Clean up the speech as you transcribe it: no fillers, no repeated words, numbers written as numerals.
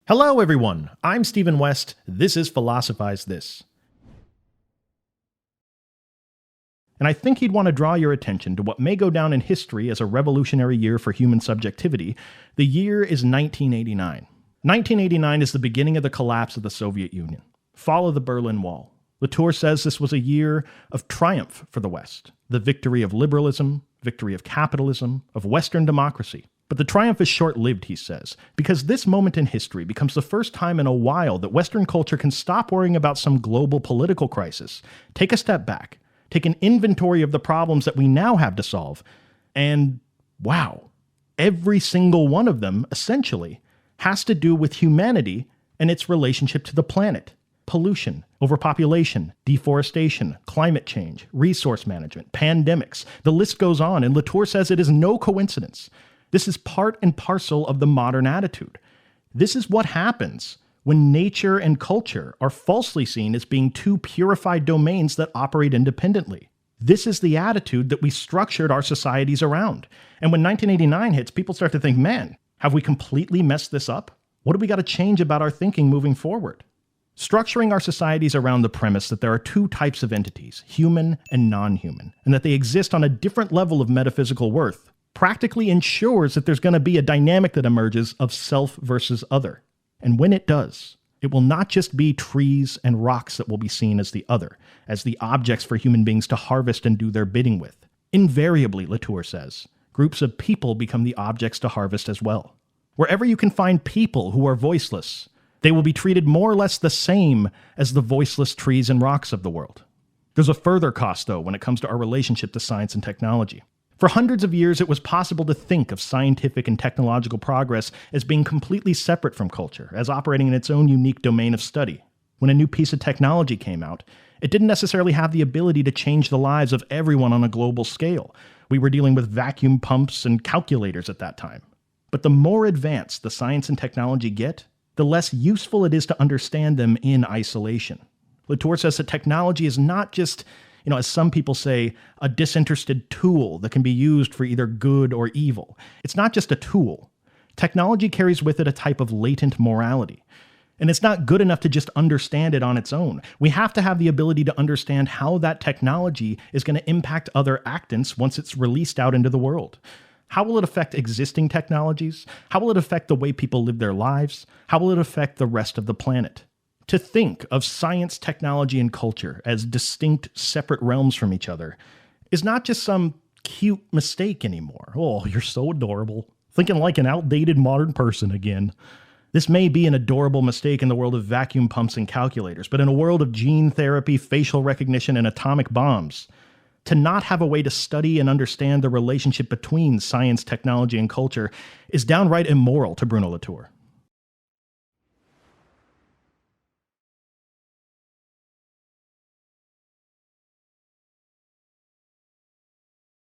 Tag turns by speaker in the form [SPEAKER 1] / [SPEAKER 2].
[SPEAKER 1] Hello, everyone. I'm Stephen West. This is Philosophize This. And I think he'd want to draw your attention to what may go down in history as a revolutionary year for human subjectivity. The year is 1989. 1989 is the beginning of the collapse of the Soviet Union, fall of the Berlin Wall. Latour says this was a year of triumph for the West, the victory of liberalism, victory of capitalism, of Western democracy. But the triumph is short-lived, he says, because this moment in history becomes the first time in a while that Western culture can stop worrying about some global political crisis, take a step back, take an inventory of the problems that we now have to solve, and wow, every single one of them, essentially, has to do with humanity and its relationship to the planet. Pollution, overpopulation, deforestation, climate change, resource management, pandemics. The list goes on, and Latour says it is no coincidence. This is part and parcel of the modern attitude. This is what happens when nature and culture are falsely seen as being two purified domains that operate independently. This is the attitude that we structured our societies around. And when 1989 hits, people start to think, man, have we completely messed this up? What do we got to change about our thinking moving forward? Structuring our societies around the premise that there are two types of entities, human and non-human, and that they exist on a different level of metaphysical worth, practically ensures that there's going to be a dynamic that emerges of self versus other. And when it does, it will not just be trees and rocks that will be seen as the other, as the objects for human beings to harvest and do their bidding with. Invariably, Latour says, groups of people become the objects to harvest as well. Wherever you can find people who are voiceless, they will be treated more or less the same as the voiceless trees and rocks of the world. There's a further cost, though, when it comes to our relationship to science and technology. For hundreds of years, it was possible to think of scientific and technological progress as being completely separate from culture, as operating in its own unique domain of study. When a new piece of technology came out, it didn't necessarily have the ability to change the lives of everyone on a global scale. We were dealing with vacuum pumps and calculators at that time. But the more advanced the science and technology get, the less useful it is to understand them in isolation. Latour says that technology is not just, as some people say, a disinterested tool that can be used for either good or evil. It's not just a tool. Technology carries with it a type of latent morality. And it's not good enough to just understand it on its own. We have to have the ability to understand how that technology is going to impact other actants once it's released out into the world. How will it affect existing technologies? How will it affect the way people live their lives? How will it affect the rest of the planet? To think of science, technology, and culture as distinct, separate realms from each other is not just some cute mistake anymore. Oh, you're so adorable. Thinking like an outdated modern person again. This may be an adorable mistake in the world of vacuum pumps and calculators, but in a world of gene therapy, facial recognition, and atomic bombs, to not have a way to study and understand the relationship between science, technology, and culture is downright immoral to Bruno Latour.